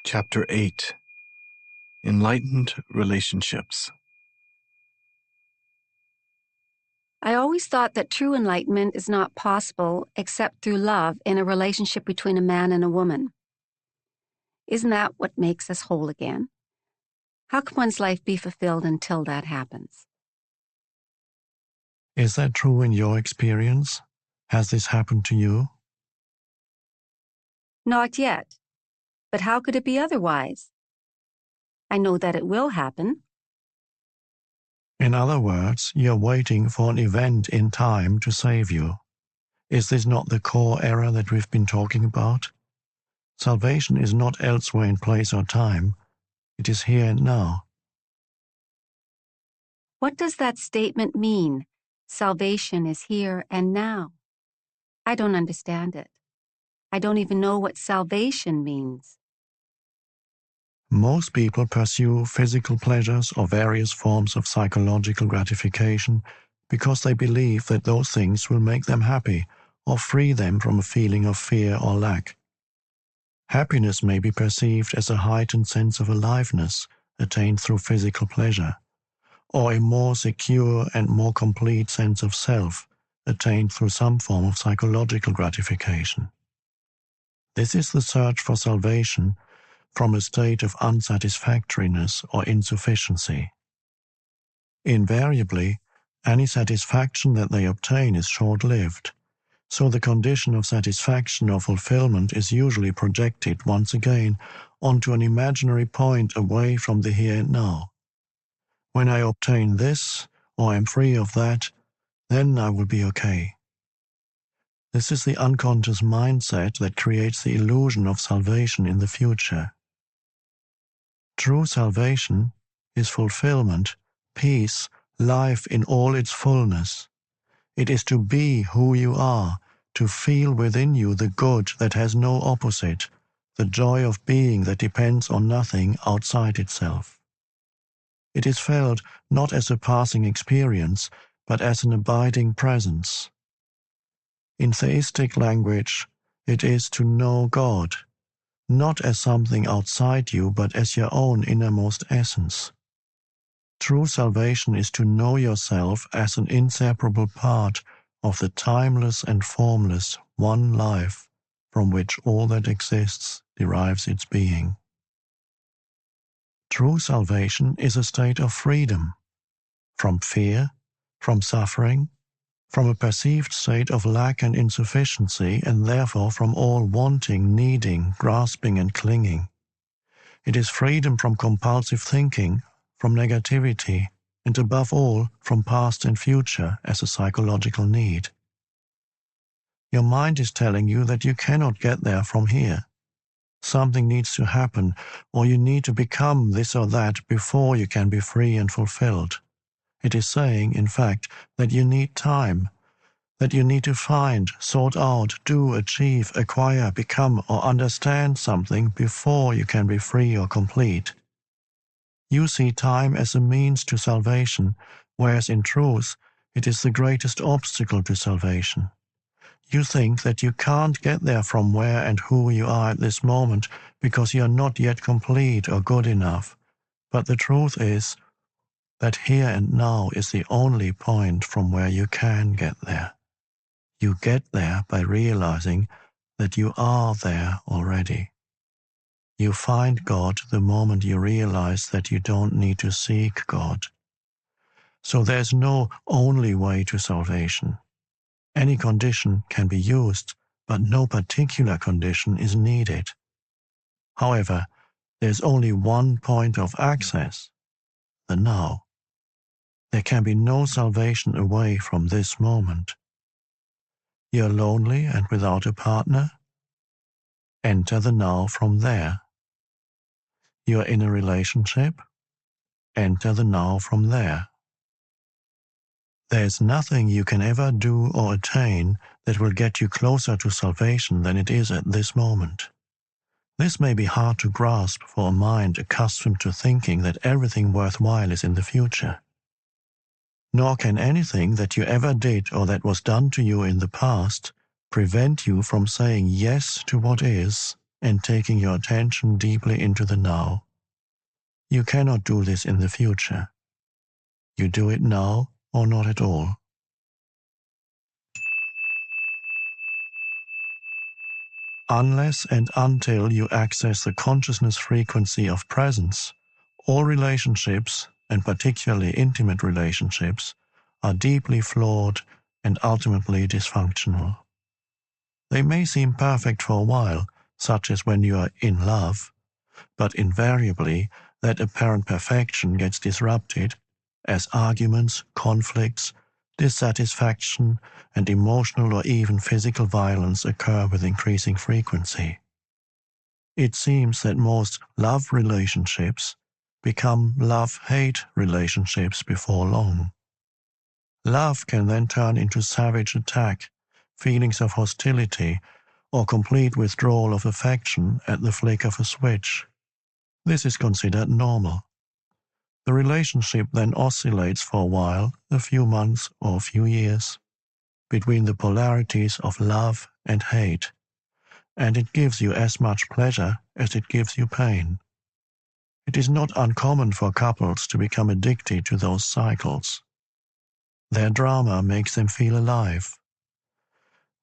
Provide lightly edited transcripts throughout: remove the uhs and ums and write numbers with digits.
Chapter 8 Enlightened Relationships. I always thought that true enlightenment is not possible except through love in a relationship between a man and a woman. Isn't that what makes us whole again? How can one's life be fulfilled until that happens? Is that true in your experience? Has this happened to you? Not yet. But how could it be otherwise? I know that it will happen. In other words, you're waiting for an event in time to save you. Is this not the core error that we've been talking about? Salvation is not elsewhere in place or time. It is here and now. What does that statement mean? Salvation is here and now. I don't understand it. I don't even know what salvation means. Most people pursue physical pleasures or various forms of psychological gratification because they believe that those things will make them happy or free them from a feeling of fear or lack. Happiness may be perceived as a heightened sense of aliveness attained through physical pleasure, or a more secure and more complete sense of self attained through some form of psychological gratification. This is the search for salvation from a state of unsatisfactoriness or insufficiency. Invariably, any satisfaction that they obtain is short-lived, so the condition of satisfaction or fulfillment is usually projected once again onto an imaginary point away from the here and now. When I obtain this, or am free of that, then I will be okay. This is the unconscious mindset that creates the illusion of salvation in the future. True salvation is fulfillment, peace, life in all its fullness. It is to be who you are, to feel within you the good that has no opposite, the joy of being that depends on nothing outside itself. It is felt not as a passing experience, but as an abiding presence. In theistic language, it is to know God, not as something outside you, but as your own innermost essence. True salvation is to know yourself as an inseparable part of the timeless and formless one life from which all that exists derives its being. True salvation is a state of freedom from fear, from suffering, from a perceived state of lack and insufficiency, and therefore from all wanting, needing, grasping, and clinging. It is freedom from compulsive thinking, from negativity, and above all, from past and future as a psychological need. Your mind is telling you that you cannot get there from here. Something needs to happen, or you need to become this or that before you can be free and fulfilled. It is saying, in fact, that you need time, that you need to find, sort out, do, achieve, acquire, become, or understand something before you can be free or complete. You see time as a means to salvation, whereas in truth, it is the greatest obstacle to salvation. You think that you can't get there from where and who you are at this moment because you are not yet complete or good enough. But the truth is that here and now is the only point from where you can get there. You get there by realizing that you are there already. You find God the moment you realize that you don't need to seek God. So there's no only way to salvation. Any condition can be used, but no particular condition is needed. However, there's only one point of access, the now. There can be no salvation away from this moment. You're lonely and without a partner? Enter the now from there. You're in a relationship? Enter the now from there. There's nothing you can ever do or attain that will get you closer to salvation than it is at this moment. This may be hard to grasp for a mind accustomed to thinking that everything worthwhile is in the future. Nor can anything that you ever did or that was done to you in the past prevent you from saying yes to what is and taking your attention deeply into the now. You cannot do this in the future. You do it now or not at all. Unless and until you access the consciousness frequency of presence, all relationships, and particularly intimate relationships, are deeply flawed and ultimately dysfunctional. They may seem perfect for a while, such as when you are in love, but invariably that apparent perfection gets disrupted as arguments, conflicts, dissatisfaction, and emotional or even physical violence occur with increasing frequency. It seems that most love relationships become love-hate relationships before long. Love can then turn into savage attack, feelings of hostility, or complete withdrawal of affection at the flick of a switch. This is considered normal. The relationship then oscillates for a while, a few months or a few years, between the polarities of love and hate, and it gives you as much pleasure as it gives you pain. It is not uncommon for couples to become addicted to those cycles. Their drama makes them feel alive.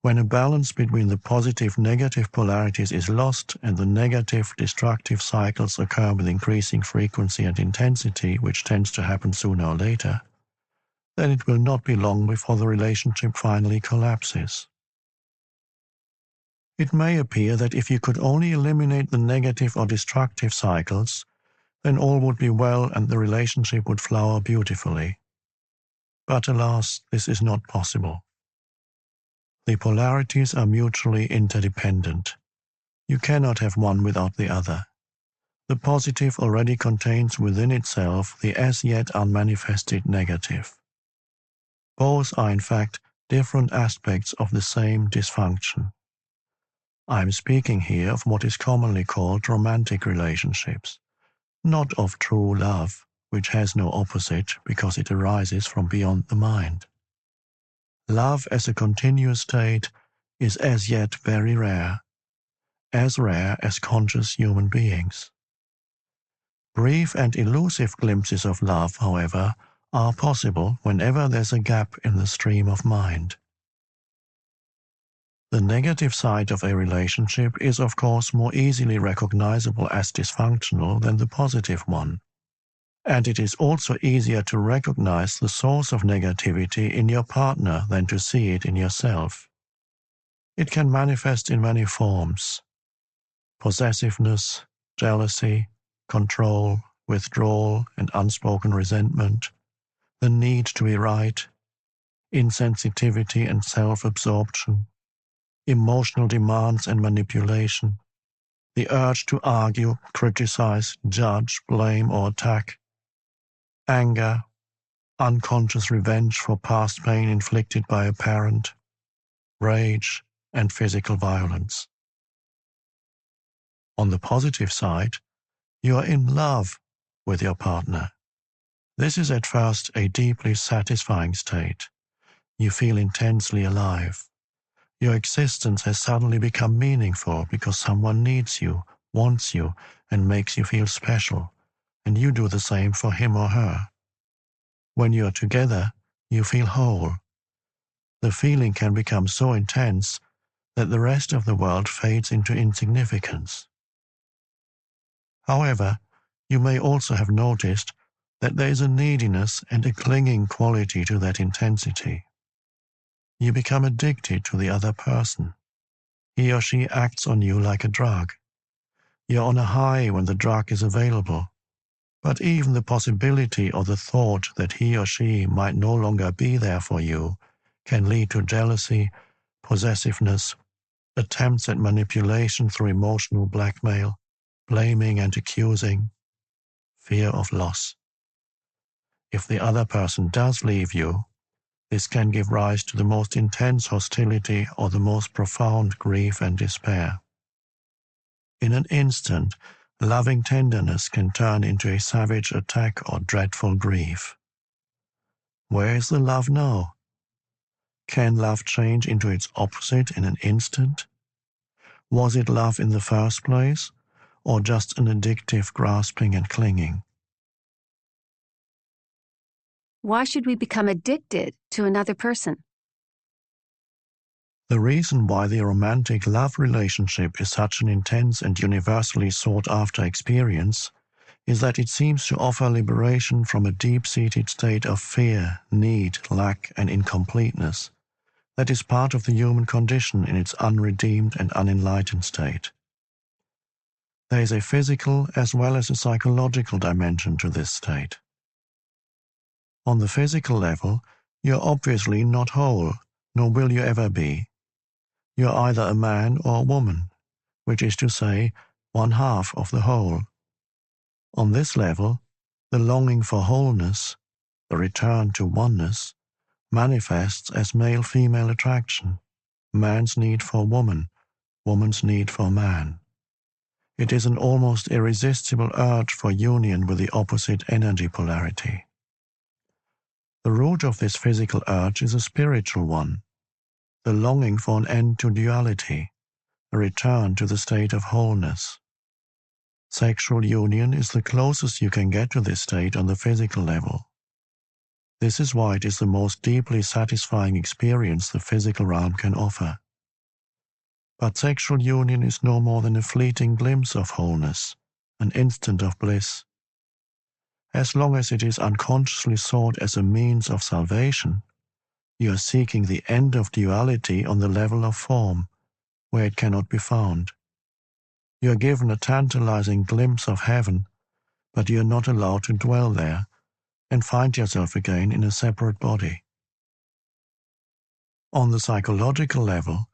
When a balance between the positive-negative polarities is lost and the negative-destructive cycles occur with increasing frequency and intensity, which tends to happen sooner or later, then it will not be long before the relationship finally collapses. It may appear that if you could only eliminate the negative or destructive cycles, then all would be well and the relationship would flower beautifully. But alas, this is not possible. The polarities are mutually interdependent. You cannot have one without the other. The positive already contains within itself the as yet unmanifested negative. Both are in fact different aspects of the same dysfunction. I am speaking here of what is commonly called romantic relationships, not of true love, which has no opposite because it arises from beyond the mind. Love as a continuous state is as yet very rare as conscious human beings. Brief and elusive glimpses of love, however, are possible whenever there's a gap in the stream of mind. The negative side of a relationship is, of course, more easily recognizable as dysfunctional than the positive one. And it is also easier to recognize the source of negativity in your partner than to see it in yourself. It can manifest in many forms: possessiveness, jealousy, control, withdrawal, and unspoken resentment, the need to be right, insensitivity and self-absorption, emotional demands and manipulation, the urge to argue, criticize, judge, blame, or attack, anger, unconscious revenge for past pain inflicted by a parent, rage, and physical violence. On the positive side, you are in love with your partner. This is at first a deeply satisfying state. You feel intensely alive. Your existence has suddenly become meaningful because someone needs you, wants you, and makes you feel special, and you do the same for him or her. When you are together, you feel whole. The feeling can become so intense that the rest of the world fades into insignificance. However, you may also have noticed that there is a neediness and a clinging quality to that intensity. You become addicted to the other person. He or she acts on you like a drug. You're on a high when the drug is available, but even the possibility or the thought that he or she might no longer be there for you can lead to jealousy, possessiveness, attempts at manipulation through emotional blackmail, blaming and accusing, fear of loss. If the other person does leave you, this can give rise to the most intense hostility or the most profound grief and despair. In an instant, loving tenderness can turn into a savage attack or dreadful grief. Where is the love now? Can love change into its opposite in an instant? Was it love in the first place, or just an addictive grasping and clinging? Why should we become addicted to another person? The reason why the romantic love relationship is such an intense and universally sought-after experience is that it seems to offer liberation from a deep-seated state of fear, need, lack, and incompleteness that is part of the human condition in its unredeemed and unenlightened state. There is a physical as well as a psychological dimension to this state. On the physical level, you are obviously not whole, nor will you ever be. You are either a man or a woman, which is to say, one half of the whole. On this level, the longing for wholeness, the return to oneness, manifests as male-female attraction, man's need for woman, woman's need for man. It is an almost irresistible urge for union with the opposite energy polarity. The root of this physical urge is a spiritual one, the longing for an end to duality, a return to the state of wholeness. Sexual union is the closest you can get to this state on the physical level. This is why it is the most deeply satisfying experience the physical realm can offer. But sexual union is no more than a fleeting glimpse of wholeness, an instant of bliss. As long as it is unconsciously sought as a means of salvation, you are seeking the end of duality on the level of form, where it cannot be found. You are given a tantalizing glimpse of heaven, but you are not allowed to dwell there and find yourself again in a separate body. On the psychological level,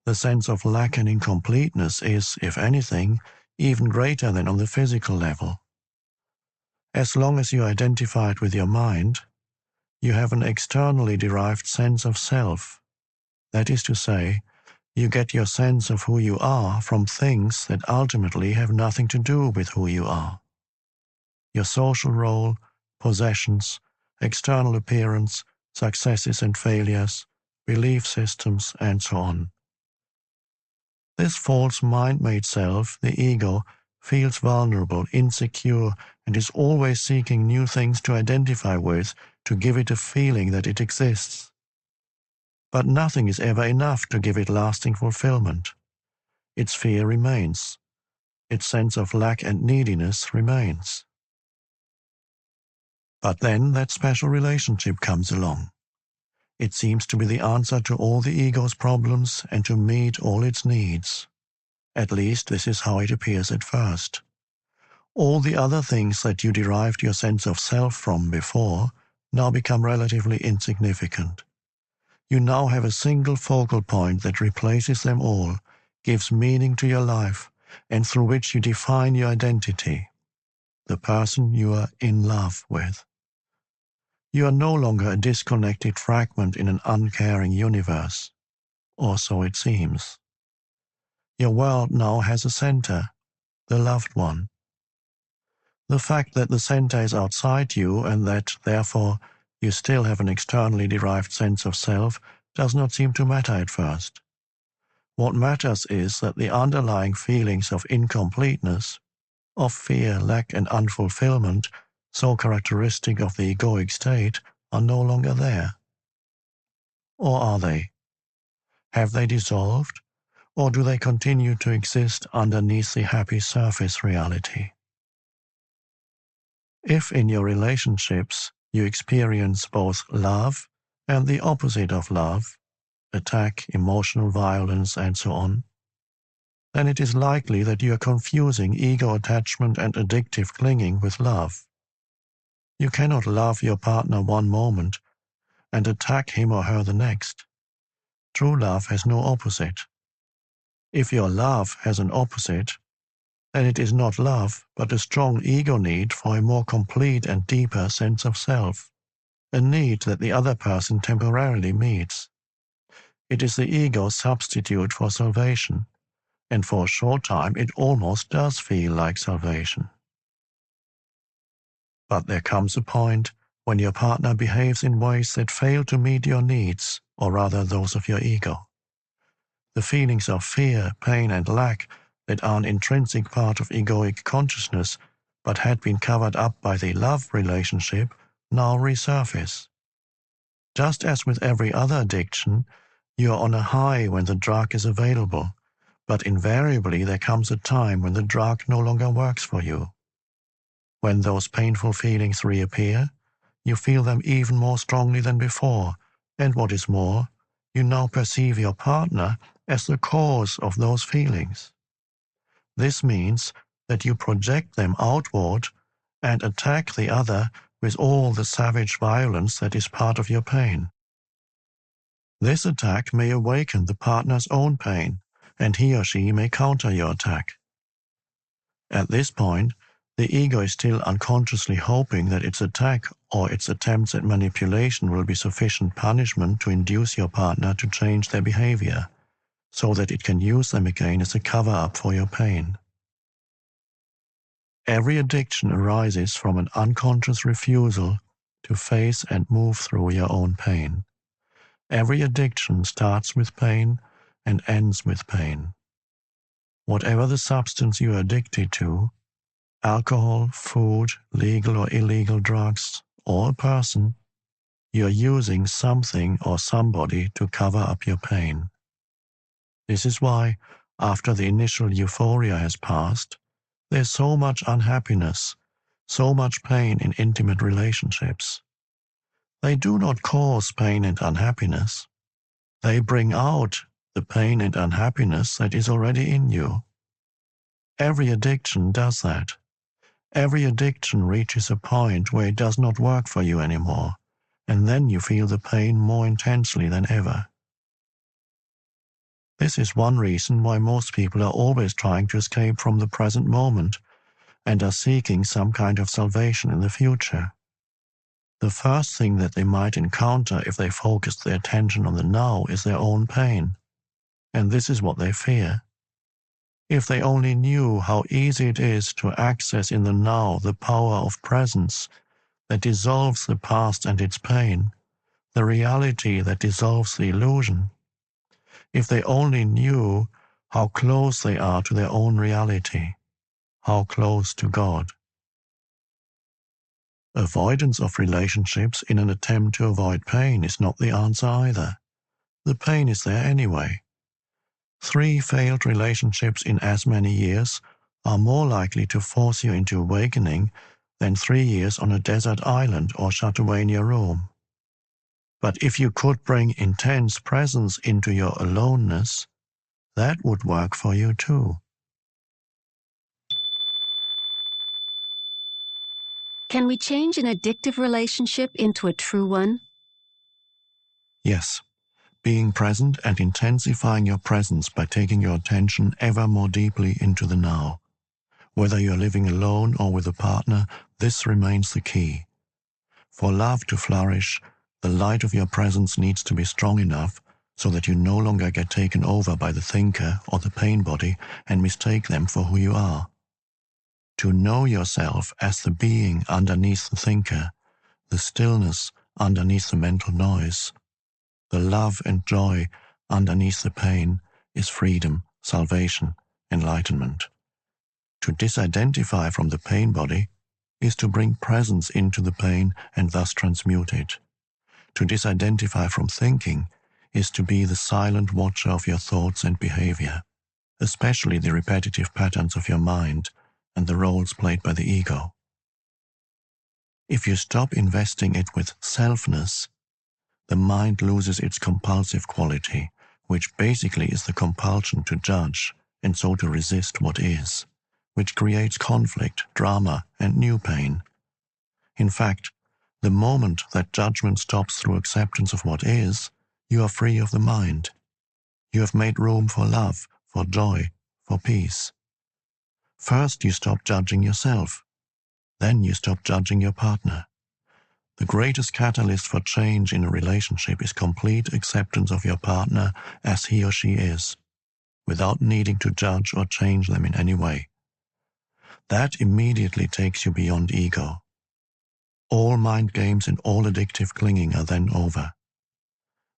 the sense of lack and incompleteness is, if anything, even greater than on the physical level. As long as you are identified with your mind, you have an externally derived sense of self. That is to say, you get your sense of who you are from things that ultimately have nothing to do with who you are. Your social role, possessions, external appearance, successes and failures, belief systems, and so on. This false mind-made self, the ego, feels vulnerable, insecure, and is always seeking new things to identify with to give it a feeling that it exists. But nothing is ever enough to give it lasting fulfillment. Its fear remains. Its sense of lack and neediness remains. But then that special relationship comes along. It seems to be the answer to all the ego's problems and to meet all its needs. At least this is how it appears at first. All the other things that you derived your sense of self from before now become relatively insignificant. You now have a single focal point that replaces them all, gives meaning to your life, and through which you define your identity, the person you are in love with. You are no longer a disconnected fragment in an uncaring universe, or so it seems. Your world now has a center, the loved one. The fact that the center is outside you and that, therefore, you still have an externally derived sense of self does not seem to matter at first. What matters is that the underlying feelings of incompleteness, of fear, lack, and unfulfillment, so characteristic of the egoic state, are no longer there. Or are they? Have they dissolved, or do they continue to exist underneath the happy surface reality? If in your relationships you experience both love and the opposite of love, attack, emotional violence, and so on, then it is likely that you are confusing ego attachment and addictive clinging with love. You cannot love your partner one moment and attack him or her the next. True love has no opposite. If your love has an opposite, then it is not love, but a strong ego need for a more complete and deeper sense of self, a need that the other person temporarily meets. It is the ego's substitute for salvation, and for a short time it almost does feel like salvation. But there comes a point when your partner behaves in ways that fail to meet your needs, or rather those of your ego. the feelings of fear, pain, and lack that are an intrinsic part of egoic consciousness but had been covered up by the love relationship now resurface. Just as with every other addiction, you are on a high when the drug is available, but invariably there comes a time when the drug no longer works for you. When those painful feelings reappear, you feel them even more strongly than before, and what is more, you now perceive your partner as the cause of those feelings. This means that you project them outward and attack the other with all the savage violence that is part of your pain. This attack may awaken the partner's own pain, and he or she may counter your attack. At this point, the ego is still unconsciously hoping that its attack or its attempts at manipulation will be sufficient punishment to induce your partner to change their behavior, so that it can use them again as a cover-up for your pain. Every addiction arises from an unconscious refusal to face and move through your own pain. Every addiction starts with pain and ends with pain. Whatever the substance you are addicted to, alcohol, food, legal or illegal drugs, or a person, you are using something or somebody to cover up your pain. This is why, after the initial euphoria has passed, there's so much unhappiness, so much pain in intimate relationships. They do not cause pain and unhappiness. They bring out the pain and unhappiness that is already in you. Every addiction does that. Every addiction reaches a point where it does not work for you anymore, and then you feel the pain more intensely than ever. This is one reason why most people are always trying to escape from the present moment and are seeking some kind of salvation in the future. The first thing that they might encounter if they focused their attention on the now is their own pain, and this is what they fear. If they only knew how easy it is to access in the now the power of presence that dissolves the past and its pain, the reality that dissolves the illusion. If they only knew how close they are to their own reality, how close to God. Avoidance of relationships in an attempt to avoid pain is not the answer either. The pain is there anyway. 3 failed relationships in as many years are more likely to force you into awakening than 3 years on a desert island or shut away in your room. But if you could bring intense presence into your aloneness, that would work for you too. Can we change an addictive relationship into a true one? Yes, being present and intensifying your presence by taking your attention ever more deeply into the now. Whether you are living alone or with a partner, this remains the key. For love to flourish, the light of your presence needs to be strong enough so that you no longer get taken over by the thinker or the pain body and mistake them for who you are. To know yourself as the being underneath the thinker, the stillness underneath the mental noise, the love and joy underneath the pain is freedom, salvation, enlightenment. To disidentify from the pain body is to bring presence into the pain and thus transmute it. To disidentify from thinking is to be the silent watcher of your thoughts and behavior, especially the repetitive patterns of your mind and the roles played by the ego. If you stop investing it with selfness, the mind loses its compulsive quality, which basically is the compulsion to judge and so to resist what is, which creates conflict, drama, and new pain. In fact, the moment that judgment stops through acceptance of what is, you are free of the mind. You have made room for love, for joy, for peace. First, you stop judging yourself. Then you stop judging your partner. The greatest catalyst for change in a relationship is complete acceptance of your partner as he or she is, without needing to judge or change them in any way. That immediately takes you beyond ego. All mind games and all addictive clinging are then over.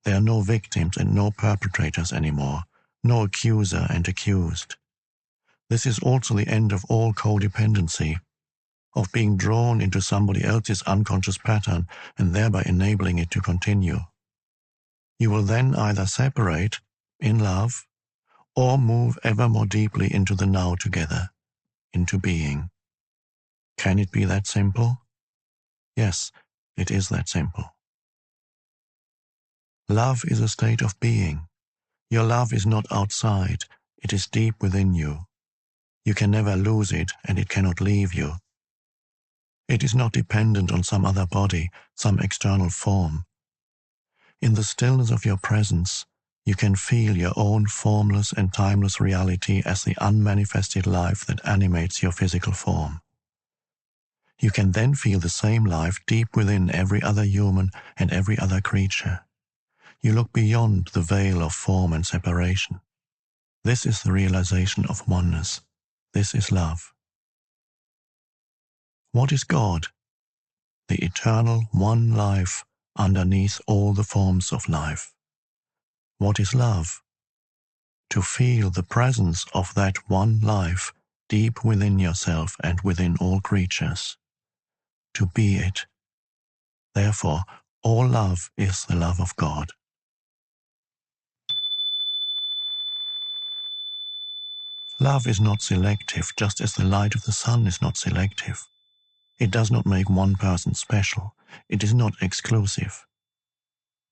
There are no victims and no perpetrators anymore, no accuser and accused. This is also the end of all codependency, of being drawn into somebody else's unconscious pattern and thereby enabling it to continue. You will then either separate, in love, or move ever more deeply into the now together, into being. Can it be that simple? Yes, it is that simple. Love is a state of being. Your love is not outside, it is deep within you. You can never lose it, and it cannot leave you. It is not dependent on some other body, some external form. In the stillness of your presence, you can feel your own formless and timeless reality as the unmanifested life that animates your physical form. You can then feel the same life deep within every other human and every other creature. You look beyond the veil of form and separation. This is the realization of oneness. This is love. What is God? The eternal one life underneath all the forms of life. What is love? To feel the presence of that one life deep within yourself and within all creatures. To be it. Therefore, all love is the love of God. Love is not selective, just as the light of the sun is not selective. It does not make one person special. It is not exclusive.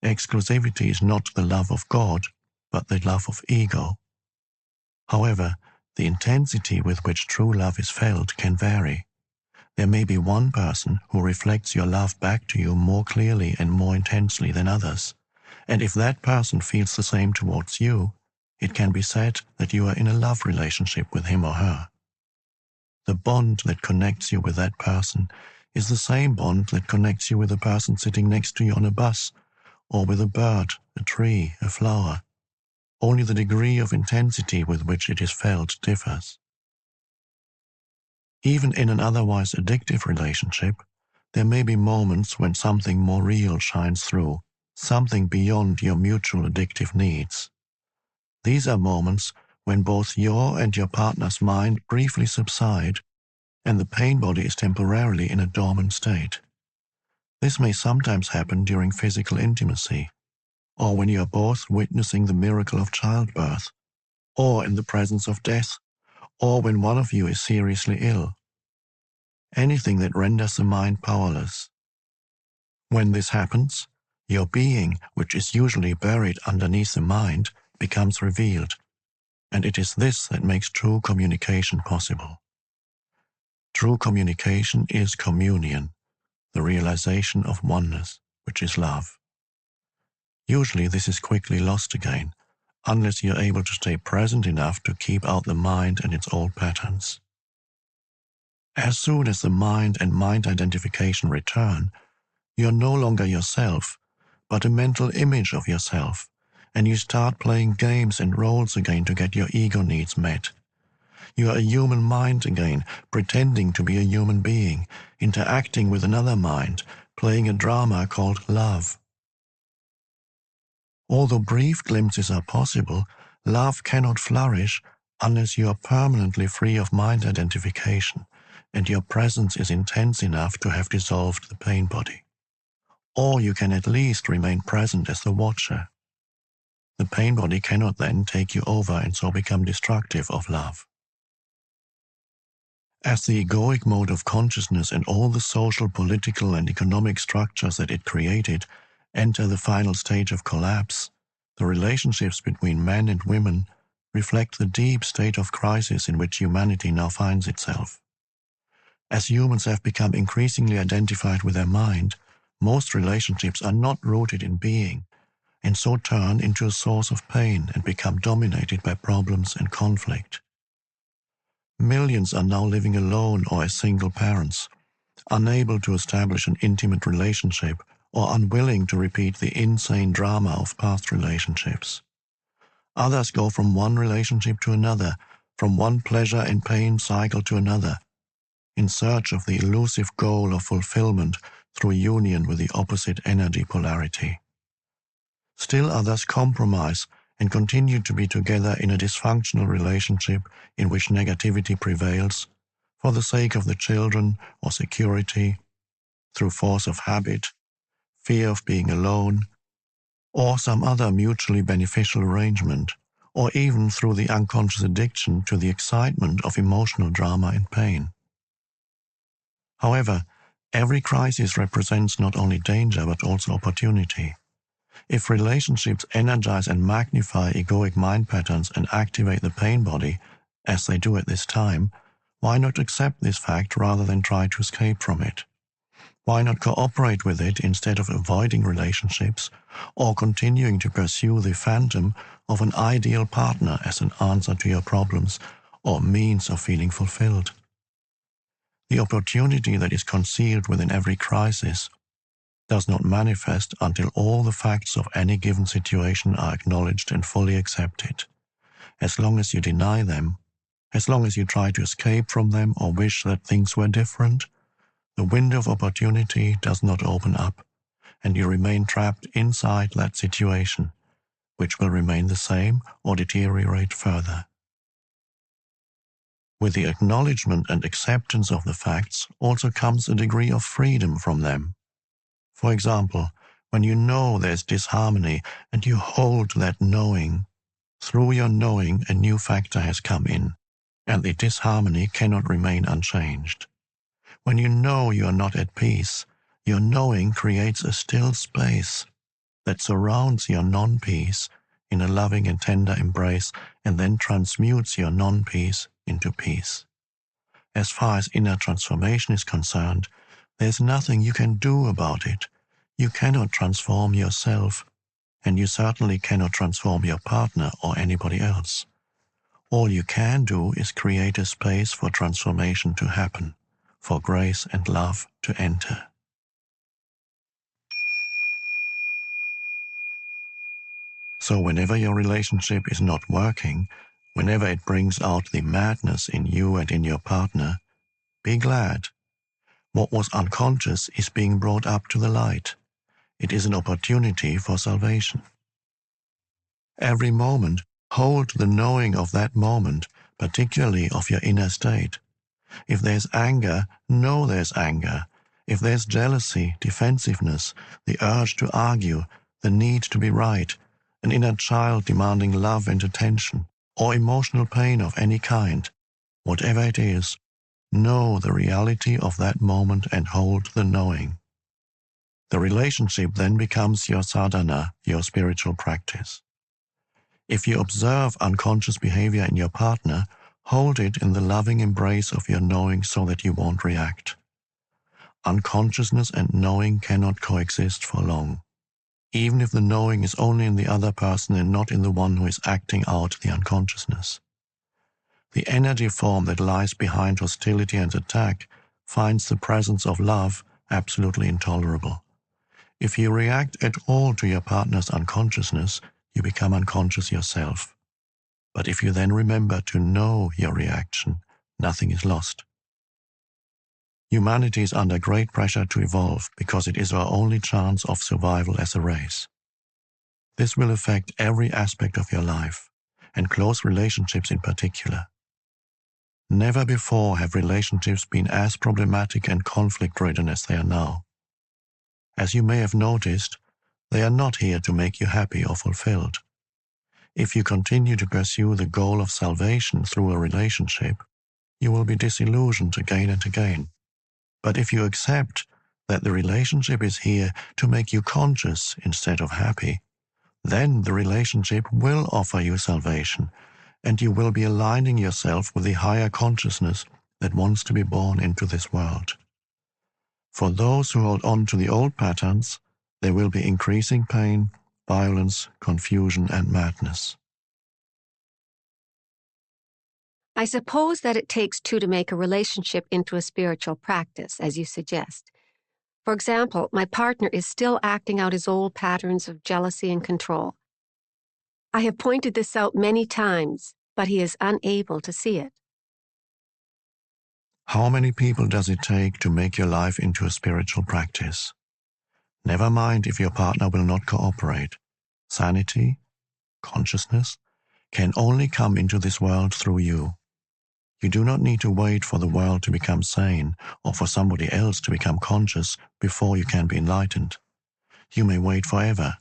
Exclusivity is not the love of God, but the love of ego. However, the intensity with which true love is felt can vary. There may be one person who reflects your love back to you more clearly and more intensely than others, and if that person feels the same towards you, it can be said that you are in a love relationship with him or her. The bond that connects you with that person is the same bond that connects you with a person sitting next to you on a bus, or with a bird, a tree, a flower. Only the degree of intensity with which it is felt differs. Even in an otherwise addictive relationship, there may be moments when something more real shines through, something beyond your mutual addictive needs. These are moments when both your and your partner's mind briefly subside, and the pain body is temporarily in a dormant state. This may sometimes happen during physical intimacy, or when you are both witnessing the miracle of childbirth, or in the presence of death, or when one of you is seriously ill. Anything that renders the mind powerless. When this happens, your being, which is usually buried underneath the mind, becomes revealed, and it is this that makes true communication possible. True communication is communion, the realization of oneness, which is love. Usually this is quickly lost again, unless you're able to stay present enough to keep out the mind and its old patterns. As soon as the mind and mind identification return, you're no longer yourself, but a mental image of yourself, and you start playing games and roles again to get your ego needs met. You are a human mind again, pretending to be a human being, interacting with another mind, playing a drama called love. Although brief glimpses are possible, love cannot flourish unless you are permanently free of mind identification, and your presence is intense enough to have dissolved the pain body. Or you can at least remain present as the watcher. The pain body cannot then take you over and so become destructive of love. As the egoic mode of consciousness and all the social, political, and economic structures that it created enter the final stage of collapse, the relationships between men and women reflect the deep state of crisis in which humanity now finds itself. As humans have become increasingly identified with their mind, most relationships are not rooted in being, and so turn into a source of pain and become dominated by problems and conflict. Millions are now living alone or as single parents, unable to establish an intimate relationship or unwilling to repeat the insane drama of past relationships. Others go from one relationship to another, from one pleasure and pain cycle to another, in search of the elusive goal of fulfillment through union with the opposite energy polarity. Still others compromise and continue to be together in a dysfunctional relationship in which negativity prevails for the sake of the children or security, through force of habit, fear of being alone, or some other mutually beneficial arrangement, or even through the unconscious addiction to the excitement of emotional drama and pain. However, every crisis represents not only danger but also opportunity. If relationships energize and magnify egoic mind patterns and activate the pain body, as they do at this time, why not accept this fact rather than try to escape from it? Why not cooperate with it instead of avoiding relationships or continuing to pursue the phantom of an ideal partner as an answer to your problems or means of feeling fulfilled? The opportunity that is concealed within every crisis does not manifest until all the facts of any given situation are acknowledged and fully accepted. As long as you deny them, as long as you try to escape from them or wish that things were different, the window of opportunity does not open up, and you remain trapped inside that situation, which will remain the same or deteriorate further. With the acknowledgement and acceptance of the facts also comes a degree of freedom from them. For example, when you know there's disharmony and you hold that knowing, through your knowing a new factor has come in, and the disharmony cannot remain unchanged. When you know you are not at peace, your knowing creates a still space that surrounds your non-peace in a loving and tender embrace and then transmutes your non-peace into peace. As far as inner transformation is concerned, there's nothing you can do about it. You cannot transform yourself, and you certainly cannot transform your partner or anybody else. All you can do is create a space for transformation to happen, for grace and love to enter. So whenever your relationship is not working, whenever it brings out the madness in you and in your partner, be glad. What was unconscious is being brought up to the light. It is an opportunity for salvation. Every moment, hold the knowing of that moment, particularly of your inner state. If there's anger, know there's anger. If there's jealousy, defensiveness, the urge to argue, the need to be right, an inner child demanding love and attention, or emotional pain of any kind, whatever it is, know the reality of that moment and hold the knowing. The relationship then becomes your sadhana, your spiritual practice. If you observe unconscious behavior in your partner, hold it in the loving embrace of your knowing so that you won't react. Unconsciousness and knowing cannot coexist for long, even if the knowing is only in the other person and not in the one who is acting out the unconsciousness. The energy form that lies behind hostility and attack finds the presence of love absolutely intolerable. If you react at all to your partner's unconsciousness, you become unconscious yourself. But if you then remember to know your reaction, nothing is lost. Humanity is under great pressure to evolve because it is our only chance of survival as a race. This will affect every aspect of your life, and close relationships in particular. Never before have relationships been as problematic and conflict-ridden as they are now. As you may have noticed, they are not here to make you happy or fulfilled. If you continue to pursue the goal of salvation through a relationship, you will be disillusioned again and again. But if you accept that the relationship is here to make you conscious instead of happy, then the relationship will offer you salvation, and you will be aligning yourself with the higher consciousness that wants to be born into this world. For those who hold on to the old patterns, there will be increasing pain, violence, confusion, and madness. I suppose that it takes two to make a relationship into a spiritual practice, as you suggest. For example, my partner is still acting out his old patterns of jealousy and control. I have pointed this out many times, but he is unable to see it. How many people does it take to make your life into a spiritual practice? Never mind if your partner will not cooperate. Sanity, consciousness, can only come into this world through you. You do not need to wait for the world to become sane or for somebody else to become conscious before you can be enlightened. You may wait forever.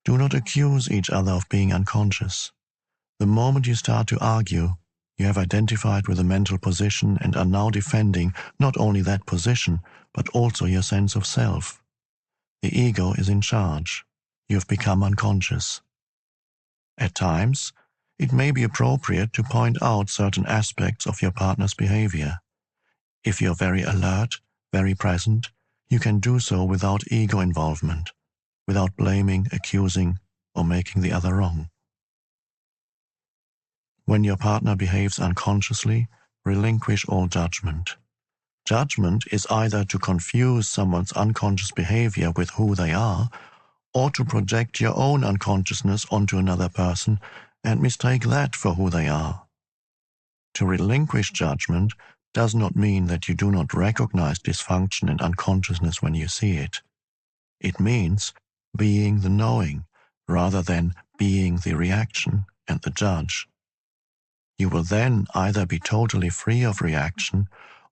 Do not accuse each other of being unconscious. The moment you start to argue, you have identified with a mental position and are now defending not only that position, but also your sense of self. The ego is in charge. You have become unconscious. At times, it may be appropriate to point out certain aspects of your partner's behavior. If you're very alert, very present, you can do so without ego involvement, without blaming, accusing, or making the other wrong. When your partner behaves unconsciously, relinquish all judgment. Judgment is either to confuse someone's unconscious behavior with who they are, or to project your own unconsciousness onto another person and mistake that for who they are. To relinquish judgment does not mean that you do not recognize dysfunction and unconsciousness when you see it. It means being the knowing rather than being the reaction and the judge. You will then either be totally free of reaction,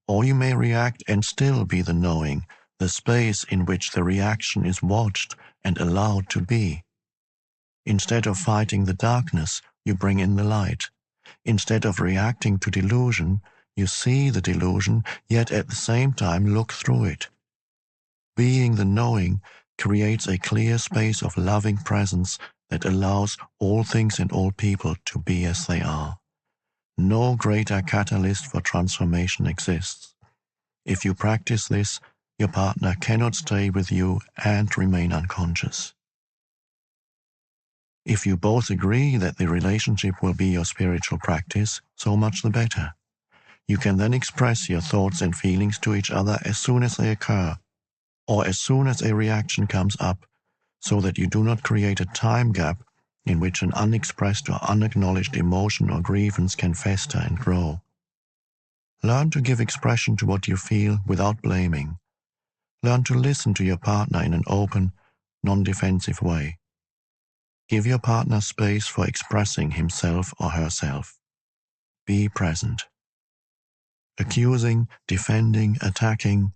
or you may react and still be the knowing, the space in which the reaction is watched and allowed to be. Instead of fighting the darkness, you bring in the light. Instead of reacting to delusion, you see the delusion, yet at the same time look through it. Being the knowing creates a clear space of loving presence that allows all things and all people to be as they are. No greater catalyst for transformation exists. If you practice this, your partner cannot stay with you and remain unconscious. If you both agree that the relationship will be your spiritual practice, so much the better. You can then express your thoughts and feelings to each other as soon as they occur, or as soon as a reaction comes up, so that you do not create a time gap in which an unexpressed or unacknowledged emotion or grievance can fester and grow. Learn to give expression to what you feel without blaming. Learn to listen to your partner in an open, non-defensive way. Give your partner space for expressing himself or herself. Be present. Accusing, defending, attacking,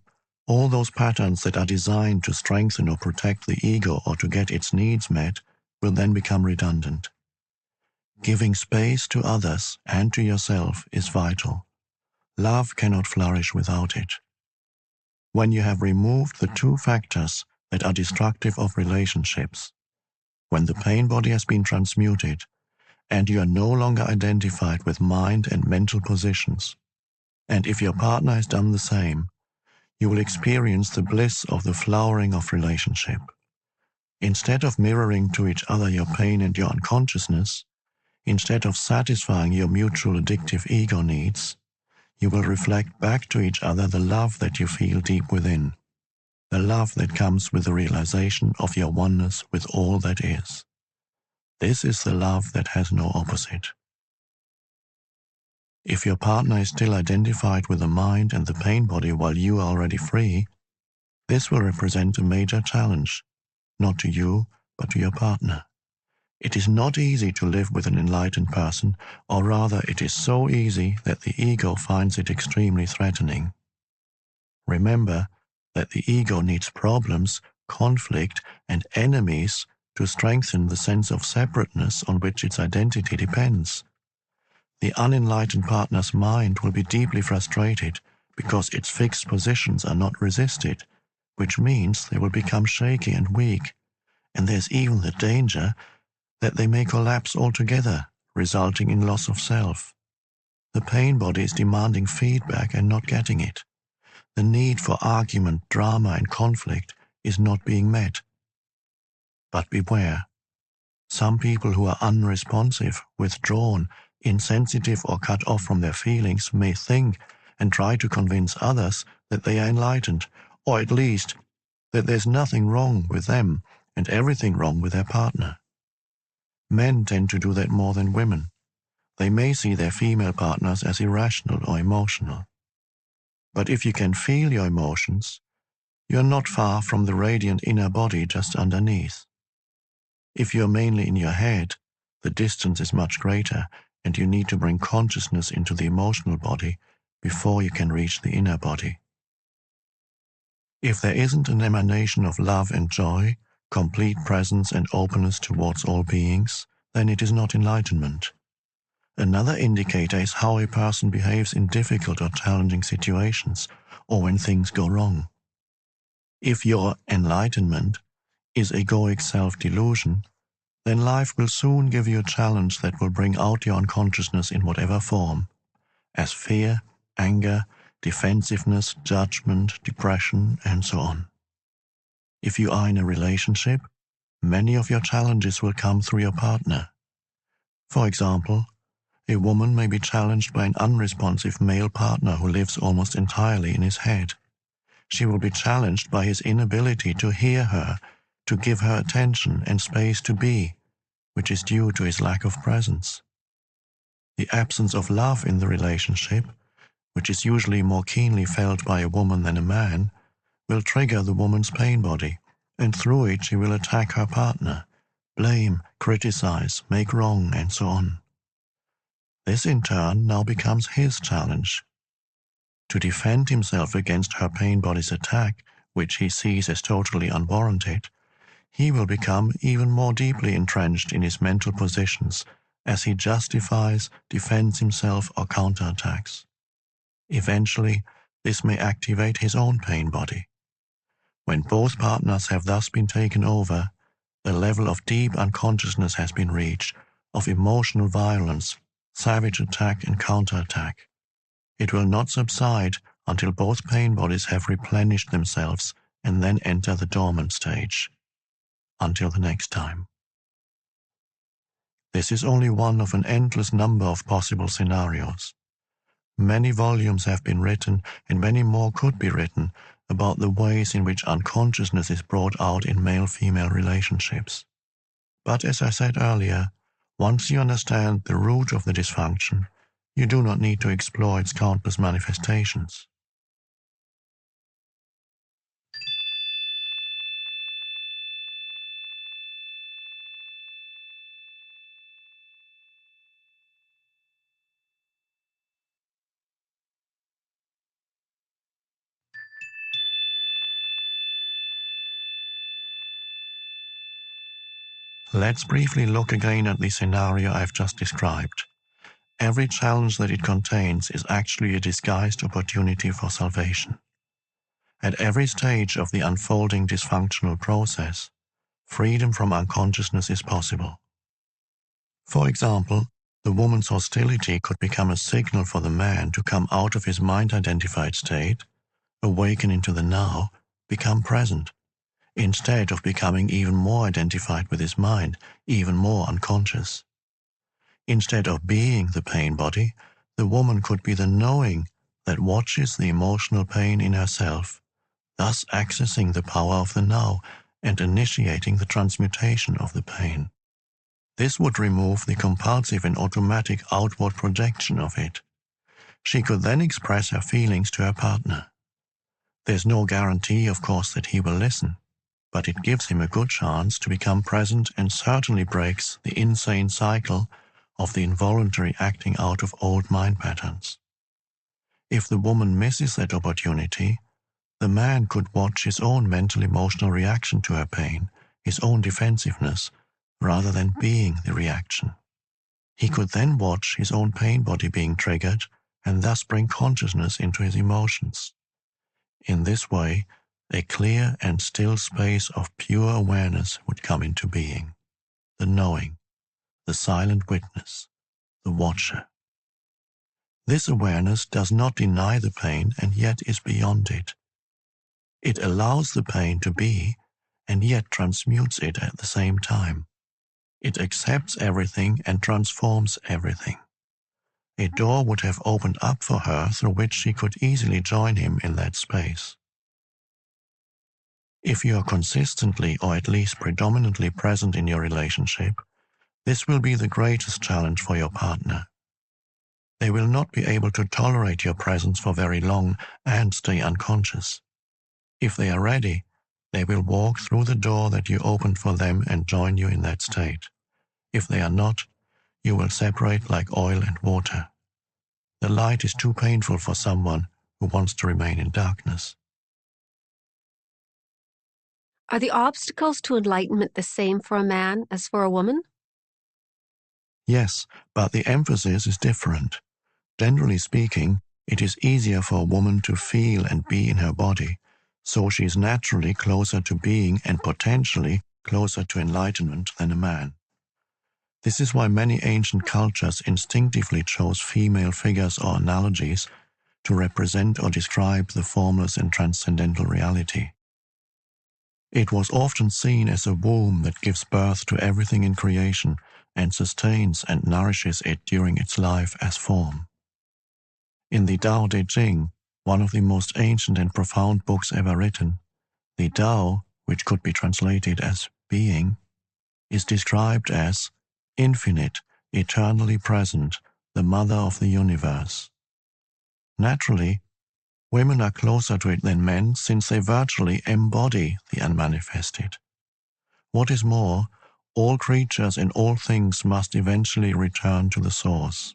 all those patterns that are designed to strengthen or protect the ego or to get its needs met will then become redundant. Giving space to others and to yourself is vital. Love cannot flourish without it. When you have removed the two factors that are destructive of relationships, when the pain body has been transmuted, and you are no longer identified with mind and mental positions, and if your partner has done the same, you will experience the bliss of the flowering of relationship. Instead of mirroring to each other your pain and your unconsciousness, instead of satisfying your mutual addictive ego needs, you will reflect back to each other the love that you feel deep within, the love that comes with the realization of your oneness with all that is. This is the love that has no opposite. If your partner is still identified with the mind and the pain body while you are already free, this will represent a major challenge, not to you, but to your partner. It is not easy to live with an enlightened person, or rather it is so easy that the ego finds it extremely threatening. Remember that the ego needs problems, conflict, and enemies to strengthen the sense of separateness on which its identity depends. The unenlightened partner's mind will be deeply frustrated because its fixed positions are not resisted, which means they will become shaky and weak, and there's even the danger that they may collapse altogether, resulting in loss of self. The pain body is demanding feedback and not getting it. The need for argument, drama, and conflict is not being met. But beware. Some people who are unresponsive, withdrawn, insensitive, or cut off from their feelings may think and try to convince others that they are enlightened, or at least that there's nothing wrong with them and everything wrong with their partner. Men tend to do that more than women. They may see their female partners as irrational or emotional. But if you can feel your emotions, you're not far from the radiant inner body just underneath. If you're mainly in your head, the distance is much greater, and you need to bring consciousness into the emotional body before you can reach the inner body. If there isn't an emanation of love and joy, complete presence and openness towards all beings, then it is not enlightenment. Another indicator is how a person behaves in difficult or challenging situations, or when things go wrong. If your enlightenment is egoic self-delusion, then life will soon give you a challenge that will bring out your unconsciousness in whatever form, as fear, anger, defensiveness, judgment, depression, and so on. If you are in a relationship, many of your challenges will come through your partner. For example, a woman may be challenged by an unresponsive male partner who lives almost entirely in his head. She will be challenged by his inability to hear her, to give her attention and space to be, which is due to his lack of presence. The absence of love in the relationship, which is usually more keenly felt by a woman than a man, will trigger the woman's pain body, and through it she will attack her partner, blame, criticize, make wrong, and so on. This in turn now becomes his challenge. To defend himself against her pain body's attack, which he sees as totally unwarranted, he will become even more deeply entrenched in his mental positions as he justifies, defends himself, or counterattacks. Eventually, this may activate his own pain body. When both partners have thus been taken over, the level of deep unconsciousness has been reached, of emotional violence, savage attack and counterattack. It will not subside until both pain bodies have replenished themselves and then enter the dormant stage. Until the next time. This is only one of an endless number of possible scenarios. Many volumes have been written, and many more could be written, about the ways in which unconsciousness is brought out in male-female relationships. But as I said earlier, once you understand the root of the dysfunction, you do not need to explore its countless manifestations. Let's briefly look again at the scenario I've just described. Every challenge that it contains is actually a disguised opportunity for salvation. At every stage of the unfolding dysfunctional process, freedom from unconsciousness is possible. For example, the woman's hostility could become a signal for the man to come out of his mind-identified state, awaken into the now, become present, instead of becoming even more identified with his mind, even more unconscious. Instead of being the pain body, the woman could be the knowing that watches the emotional pain in herself, thus accessing the power of the now and initiating the transmutation of the pain. This would remove the compulsive and automatic outward projection of it. She could then express her feelings to her partner. There's no guarantee, of course, that he will listen, but it gives him a good chance to become present and certainly breaks the insane cycle of the involuntary acting out of old mind patterns. If the woman misses that opportunity, the man could watch his own mental-emotional reaction to her pain, his own defensiveness, rather than being the reaction. He could then watch his own pain body being triggered and thus bring consciousness into his emotions. In this way, a clear and still space of pure awareness would come into being. The knowing, the silent witness, the watcher. This awareness does not deny the pain and yet is beyond it. It allows the pain to be and yet transmutes it at the same time. It accepts everything and transforms everything. A door would have opened up for her through which she could easily join him in that space. If you are consistently or at least predominantly present in your relationship, this will be the greatest challenge for your partner. They will not be able to tolerate your presence for very long and stay unconscious. If they are ready, They will walk through the door that you opened for them and join you in that state. If they are not, you will separate like oil and water. The light is too painful for someone who wants to remain in darkness. Are the obstacles to enlightenment the same for a man as for a woman? Yes, but the emphasis is different. Generally speaking, it is easier for a woman to feel and be in her body, so she is naturally closer to being and potentially closer to enlightenment than a man. This is why many ancient cultures instinctively chose female figures or analogies to represent or describe the formless and transcendental reality. It was often seen as a womb that gives birth to everything in creation and sustains and nourishes it during its life as form. In the Tao Te Ching, one of the most ancient and profound books ever written, the Tao, which could be translated as being, is described as infinite, eternally present, the mother of the universe. Naturally, women are closer to it than men since they virtually embody the unmanifested. What is more, all creatures and all things must eventually return to the source.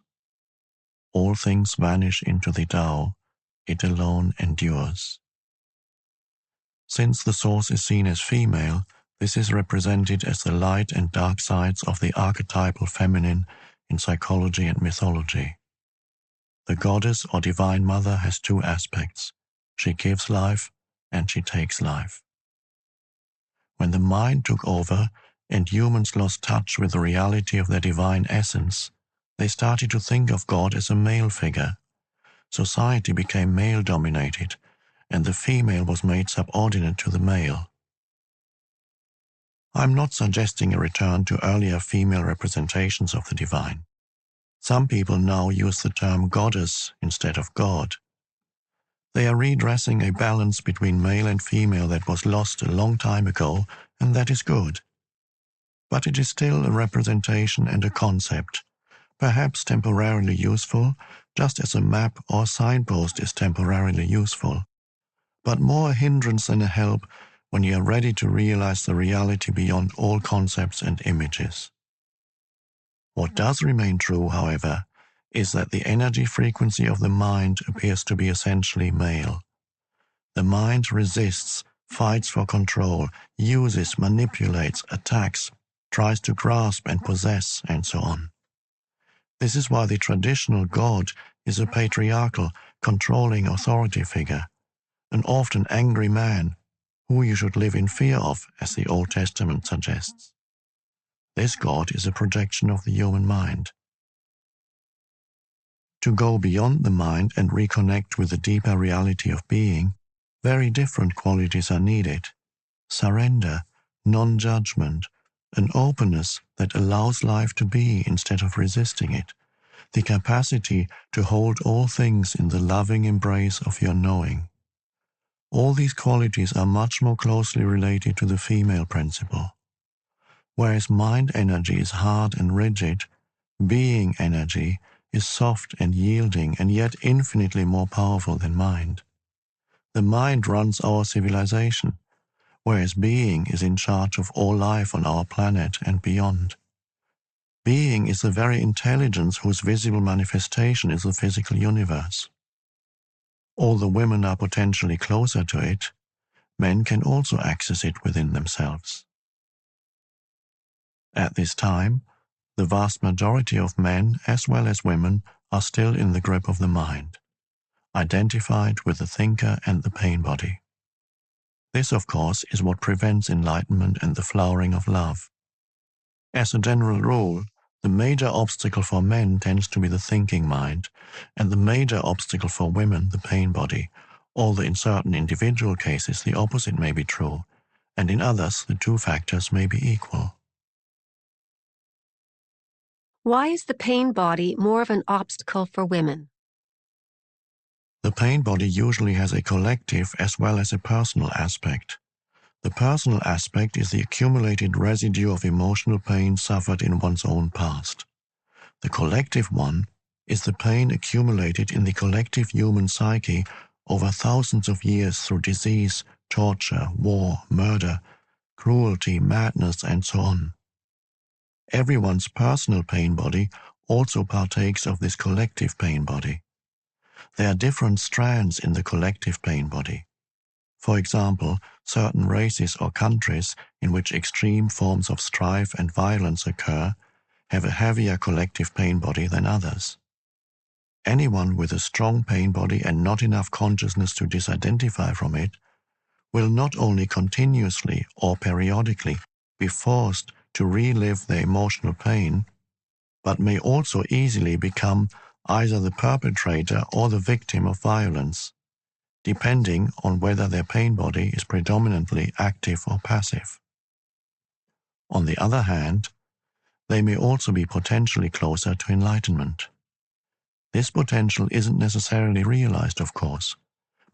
All things vanish into the Tao, it alone endures. Since the source is seen as female, this is represented as the light and dark sides of the archetypal feminine in psychology and mythology. The goddess or divine mother has two aspects. She gives life and she takes life. When the mind took over and humans lost touch with the reality of their divine essence, they started to think of God as a male figure. Society became male-dominated, and the female was made subordinate to the male. I'm not suggesting a return to earlier female representations of the divine. Some people now use the term goddess instead of God. They are redressing a balance between male and female that was lost a long time ago, and that is good. But it is still a representation and a concept, perhaps temporarily useful, just as a map or signpost is temporarily useful, but more a hindrance than a help when you are ready to realize the reality beyond all concepts and images. What does remain true, however, is that the energy frequency of the mind appears to be essentially male. The mind resists, fights for control, uses, manipulates, attacks, tries to grasp and possess, and so on. This is why the traditional God is a patriarchal, controlling authority figure, an often angry man who you should live in fear of, as the Old Testament suggests. This God is a projection of the human mind. To go beyond the mind and reconnect with the deeper reality of being, very different qualities are needed. Surrender, non-judgment, an openness that allows life to be instead of resisting it, the capacity to hold all things in the loving embrace of your knowing. All these qualities are much more closely related to the female principle. Whereas mind energy is hard and rigid, being energy is soft and yielding and yet infinitely more powerful than mind. The mind runs our civilization, whereas being is in charge of all life on our planet and beyond. Being is the very intelligence whose visible manifestation is the physical universe. Although women are potentially closer to it, men can also access it within themselves. At this time, the vast majority of men as well as women are still in the grip of the mind, identified with the thinker and the pain body. This, of course, is what prevents enlightenment and the flowering of love. As a general rule, the major obstacle for men tends to be the thinking mind, and the major obstacle for women the pain body, although in certain individual cases the opposite may be true, and in others the two factors may be equal. Why is the pain body more of an obstacle for women? The pain body usually has a collective as well as a personal aspect. The personal aspect is the accumulated residue of emotional pain suffered in one's own past. The collective one is the pain accumulated in the collective human psyche over thousands of years through disease, torture, war, murder, cruelty, madness, and so on. Everyone's personal pain body also partakes of this collective pain body. There are different strands in the collective pain body. For example, certain races or countries in which extreme forms of strife and violence occur have a heavier collective pain body than others. Anyone with a strong pain body and not enough consciousness to disidentify from it will not only continuously or periodically be forced to relive their emotional pain, but may also easily become either the perpetrator or the victim of violence, depending on whether their pain body is predominantly active or passive. On the other hand, they may also be potentially closer to enlightenment. This potential isn't necessarily realized, of course,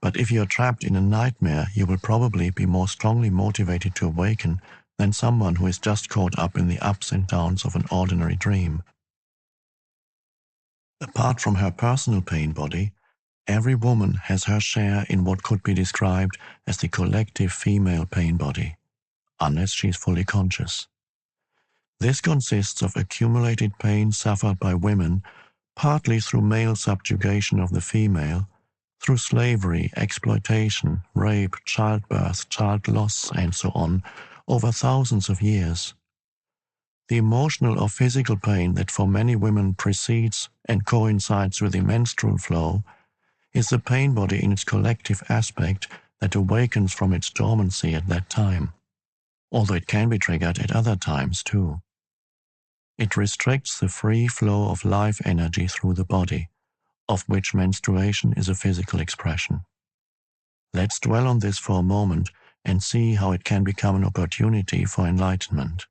but if you're trapped in a nightmare, you will probably be more strongly motivated to awaken than someone who is just caught up in the ups and downs of an ordinary dream. Apart from her personal pain body, every woman has her share in what could be described as the collective female pain body, unless she is fully conscious. This consists of accumulated pain suffered by women, partly through male subjugation of the female, through slavery, exploitation, rape, childbirth, child loss, and so on, over thousands of years. The emotional or physical pain that for many women precedes and coincides with the menstrual flow is the pain body in its collective aspect that awakens from its dormancy at that time, although it can be triggered at other times too. It restricts the free flow of life energy through the body, of which menstruation is a physical expression. Let's dwell on this for a moment and see how it can become an opportunity for enlightenment.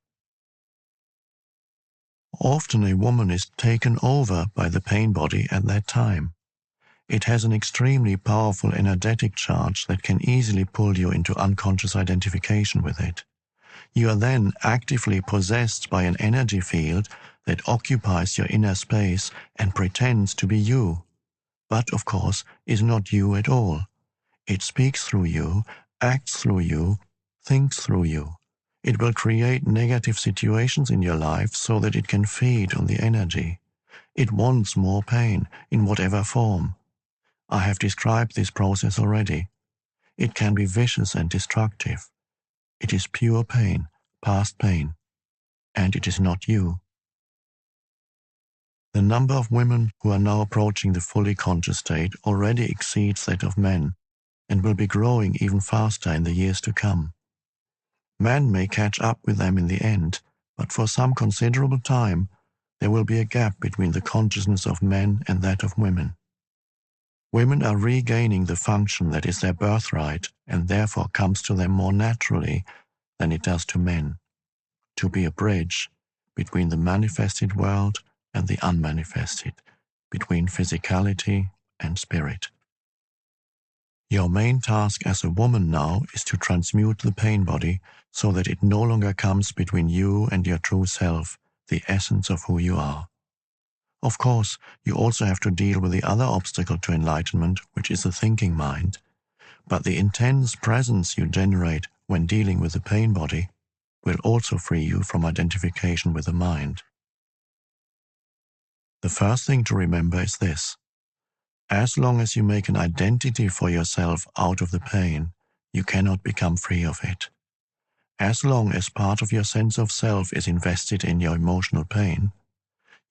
Often a woman is taken over by the pain body at that time. It has an extremely powerful energetic charge that can easily pull you into unconscious identification with it. You are then actively possessed by an energy field that occupies your inner space and pretends to be you, but of course is not you at all. It speaks through you, acts through you, thinks through you. It will create negative situations in your life so that it can feed on the energy. It wants more pain in whatever form. I have described this process already. It can be vicious and destructive. It is pure pain, past pain, and it is not you. The number of women who are now approaching the fully conscious state already exceeds that of men and will be growing even faster in the years to come. Men may catch up with them in the end, but for some considerable time there will be a gap between the consciousness of men and that of women. Women are regaining the function that is their birthright and therefore comes to them more naturally than it does to men, to be a bridge between the manifested world and the unmanifested, between physicality and spirit. Your main task as a woman now is to transmute the pain body so that it no longer comes between you and your true self, the essence of who you are. Of course, you also have to deal with the other obstacle to enlightenment, which is the thinking mind, but the intense presence you generate when dealing with the pain body will also free you from identification with the mind. The first thing to remember is this: as long as you make an identity for yourself out of the pain, you cannot become free of it. As long as part of your sense of self is invested in your emotional pain,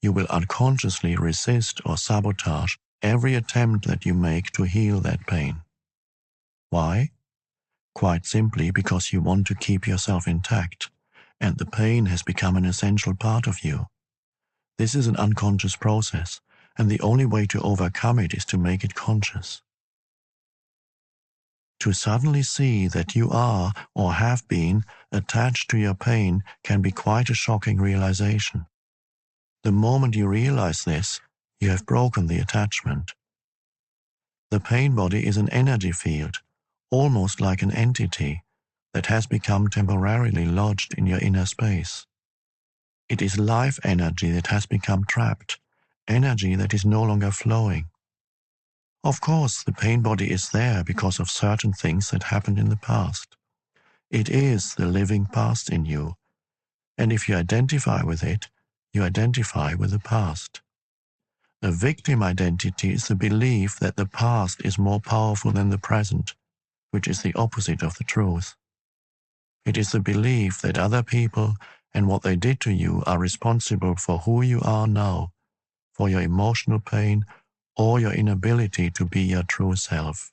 you will unconsciously resist or sabotage every attempt that you make to heal that pain. Why? Quite simply because you want to keep yourself intact, and the pain has become an essential part of you. This is an unconscious process, and the only way to overcome it is to make it conscious. To suddenly see that you are, or have been, attached to your pain can be quite a shocking realization. The moment you realize this, you have broken the attachment. The pain body is an energy field, almost like an entity, that has become temporarily lodged in your inner space. It is life energy that has become trapped, energy that is no longer flowing. Of course, the pain body is there because of certain things that happened in the past. It is the living past in you, and if you identify with it, you identify with the past. A victim identity is the belief that the past is more powerful than the present, which is the opposite of the truth. It is the belief that other people and what they did to you are responsible for who you are now, for your emotional pain or your inability to be your true self.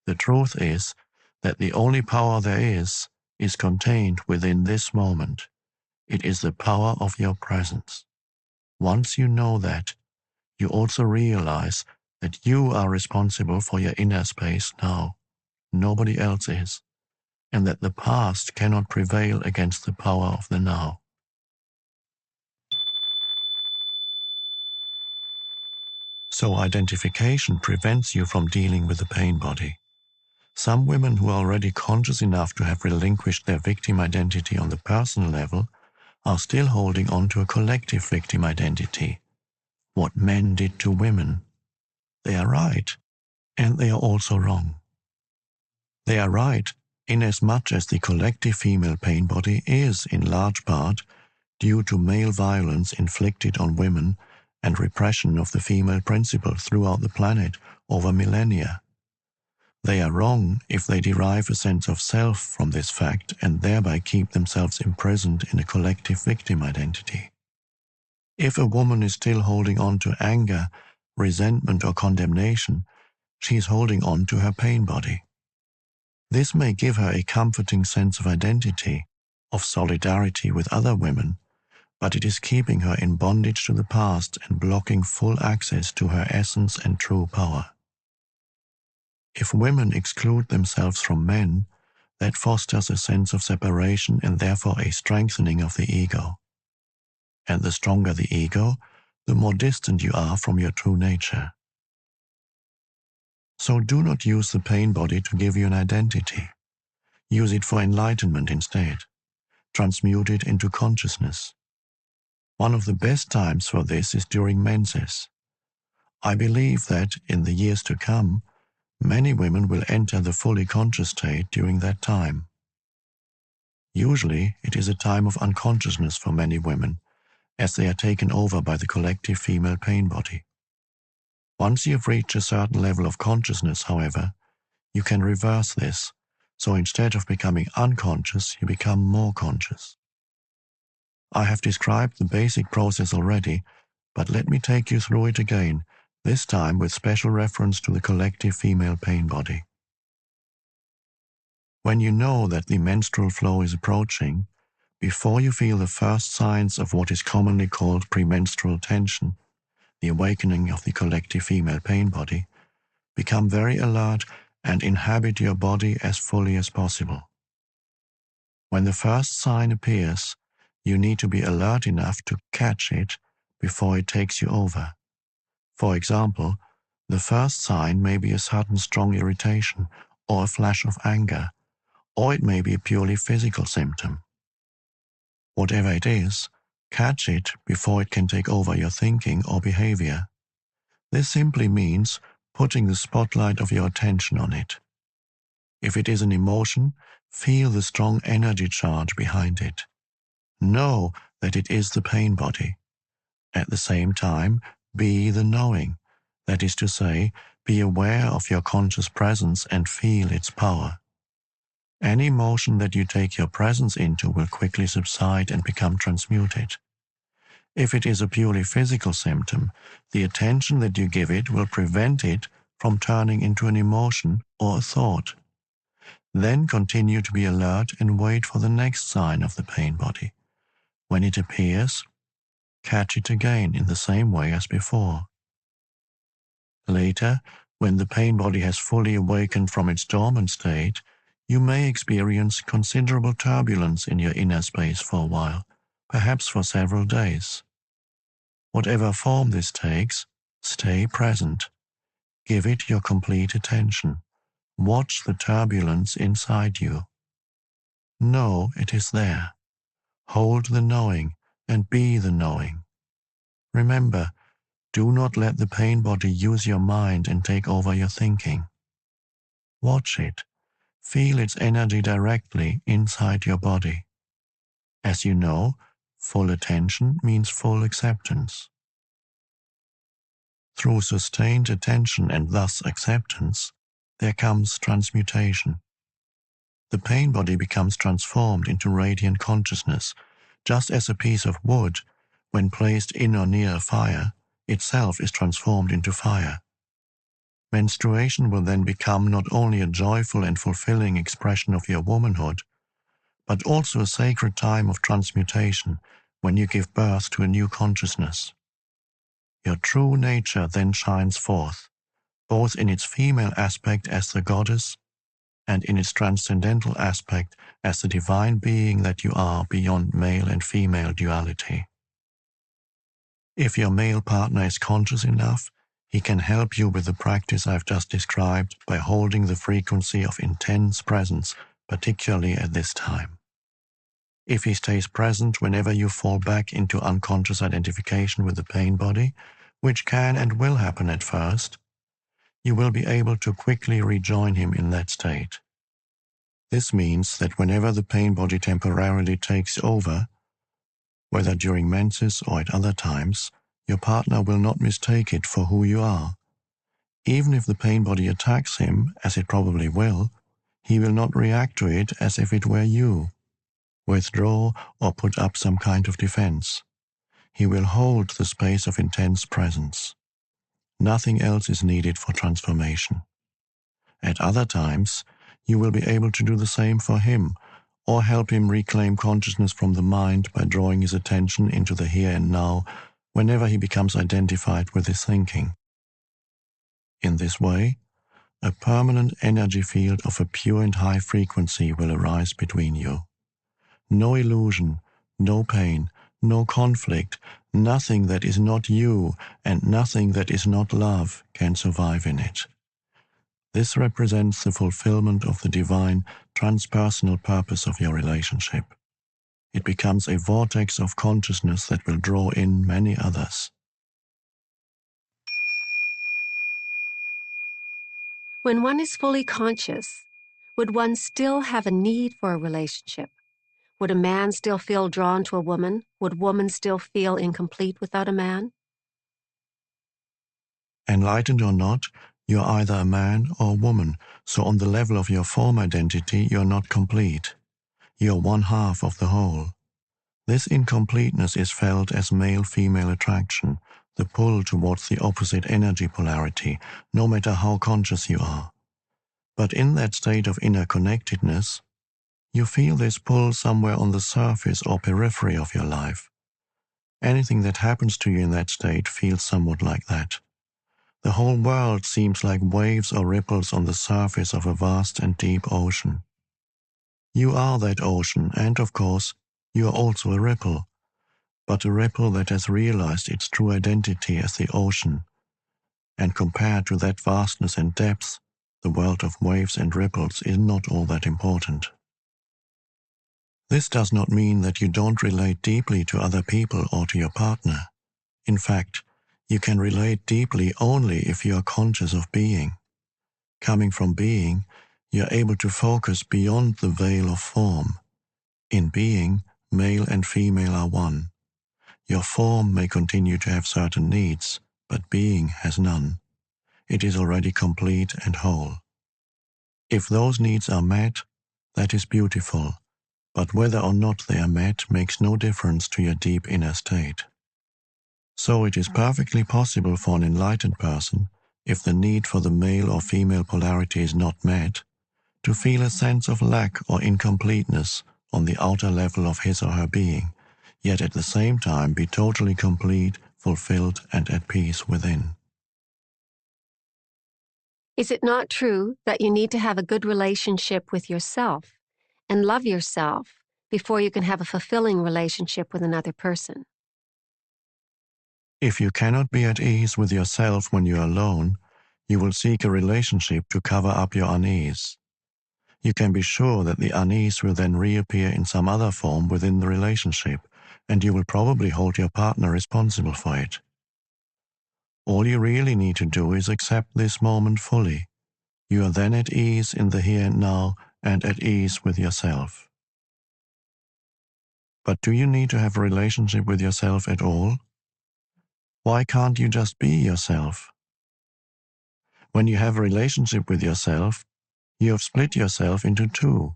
The truth is that the only power there is contained within this moment. It is the power of your presence. Once you know that, you also realize that you are responsible for your inner space now. Nobody else is, and that the past cannot prevail against the power of the now. So identification prevents you from dealing with the pain body. Some women who are already conscious enough to have relinquished their victim identity on the personal level are still holding on to a collective victim identity. What men did to women. They are right, and they are also wrong. They are right inasmuch as the collective female pain body is, in large part, due to male violence inflicted on women and repression of the female principle throughout the planet over millennia. They are wrong if they derive a sense of self from this fact and thereby keep themselves imprisoned in a collective victim identity. If a woman is still holding on to anger, resentment, or condemnation, she is holding on to her pain body. This may give her a comforting sense of identity, of solidarity with other women, but it is keeping her in bondage to the past and blocking full access to her essence and true power. If women exclude themselves from men, that fosters a sense of separation and therefore a strengthening of the ego. And the stronger the ego, the more distant you are from your true nature. So do not use the pain body to give you an identity. Use it for enlightenment instead. Transmute it into consciousness. One of the best times for this is during menses. I believe that, in the years to come, many women will enter the fully conscious state during that time. Usually, it is a time of unconsciousness for many women, as they are taken over by the collective female pain body. Once you have reached a certain level of consciousness, however, you can reverse this, so instead of becoming unconscious, you become more conscious. I have described the basic process already, but let me take you through it again, this time with special reference to the collective female pain body. When you know that the menstrual flow is approaching, before you feel the first signs of what is commonly called premenstrual tension, the awakening of the collective female pain body, become very alert and inhabit your body as fully as possible. When the first sign appears, you need to be alert enough to catch it before it takes you over. For example, the first sign may be a sudden strong irritation or a flash of anger, or it may be a purely physical symptom. Whatever it is, catch it before it can take over your thinking or behavior. This simply means putting the spotlight of your attention on it. If it is an emotion, feel the strong energy charge behind it. Know that it is the pain body. At the same time, be the knowing, that is to say, be aware of your conscious presence and feel its power. Any emotion that you take your presence into will quickly subside and become transmuted. If it is a purely physical symptom, the attention that you give it will prevent it from turning into an emotion or a thought. Then continue to be alert and wait for the next sign of the pain body. When it appears, catch it again in the same way as before. Later, when the pain body has fully awakened from its dormant state, you may experience considerable turbulence in your inner space for a while, perhaps for several days. Whatever form this takes, stay present. Give it your complete attention. Watch the turbulence inside you. Know it is there. Hold the knowing and be the knowing. Remember, Do not let the pain body use your mind and take over your thinking. Watch it. Feel its energy directly inside your body. As you know, full attention means full acceptance. Through sustained attention and thus acceptance, there comes transmutation. The pain body becomes transformed into radiant consciousness, just as a piece of wood, when placed in or near a fire, itself is transformed into fire. Menstruation will then become not only a joyful and fulfilling expression of your womanhood, but also a sacred time of transmutation when you give birth to a new consciousness. Your true nature then shines forth, both in its female aspect as the goddess and in its transcendental aspect as the divine being that you are beyond male and female duality. If your male partner is conscious enough, he can help you with the practice I've just described by holding the frequency of intense presence, particularly at this time. If he stays present whenever you fall back into unconscious identification with the pain body, which can and will happen at first, you will be able to quickly rejoin him in that state. This means that whenever the pain body temporarily takes over, whether during menses or at other times, your partner will not mistake it for who you are. Even if the pain body attacks him, as it probably will, he will not react to it as if it were you, withdraw or put up some kind of defense. He will hold the space of intense presence. Nothing else is needed for transformation. At other times, you will be able to do the same for him, or help him reclaim consciousness from the mind by drawing his attention into the here and now whenever he becomes identified with his thinking. In this way, a permanent energy field of a pure and high frequency will arise between you. No illusion, no pain, no conflict, nothing that is not you and nothing that is not love can survive in it. This represents the fulfillment of the divine, transpersonal purpose of your relationship. It becomes a vortex of consciousness that will draw in many others. When one is fully conscious, would one still have a need for a relationship? Would a man still feel drawn to a woman? Would woman still feel incomplete without a man? Enlightened or not, you are either a man or a woman, so on the level of your form identity, you are not complete. You are one half of the whole. This incompleteness is felt as male-female attraction, the pull towards the opposite energy polarity, no matter how conscious you are. But in that state of inner connectedness, you feel this pull somewhere on the surface or periphery of your life. Anything that happens to you in that state feels somewhat like that. The whole world seems like waves or ripples on the surface of a vast and deep ocean. You are that ocean, and of course, you are also a ripple, but a ripple that has realized its true identity as the ocean, and compared to that vastness and depth, the world of waves and ripples is not all that important. This does not mean that you don't relate deeply to other people or to your partner. In fact, you can relate deeply only if you are conscious of being. Coming from being, you are able to focus beyond the veil of form. In being, male and female are one. Your form may continue to have certain needs, but being has none. It is already complete and whole. If those needs are met, that is beautiful, but whether or not they are met makes no difference to your deep inner state. So it is perfectly possible for an enlightened person, if the need for the male or female polarity is not met, to feel a sense of lack or incompleteness on the outer level of his or her being, yet at the same time be totally complete, fulfilled, and at peace within. Is it not true that you need to have a good relationship with yourself and love yourself before you can have a fulfilling relationship with another person? If you cannot be at ease with yourself when you are alone, you will seek a relationship to cover up your unease. You can be sure that the unease will then reappear in some other form within the relationship, and you will probably hold your partner responsible for it. All you really need to do is accept this moment fully. You are then at ease in the here and now and at ease with yourself. But do you need to have a relationship with yourself at all? Why can't you just be yourself? When you have a relationship with yourself, you have split yourself into two,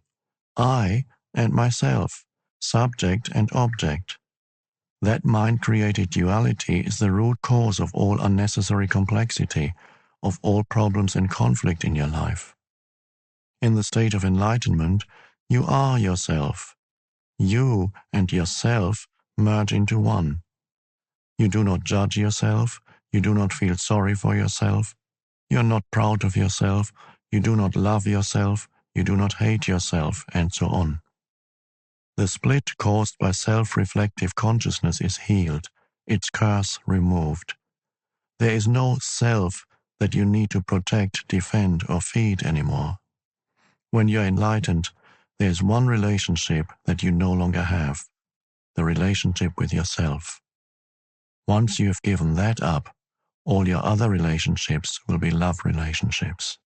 I and myself, subject and object. That mind-created duality is the root cause of all unnecessary complexity, of all problems and conflict in your life. In the state of enlightenment, you are yourself. You and yourself merge into one. You do not judge yourself. You do not feel sorry for yourself. You are not proud of yourself. You do not love yourself. You do not hate yourself, and so on. The split caused by self-reflective consciousness is healed, its curse removed. There is no self that you need to protect, defend, or feed anymore. When you're enlightened, there is one relationship that you no longer have, the relationship with yourself. Once you have given that up, all your other relationships will be love relationships.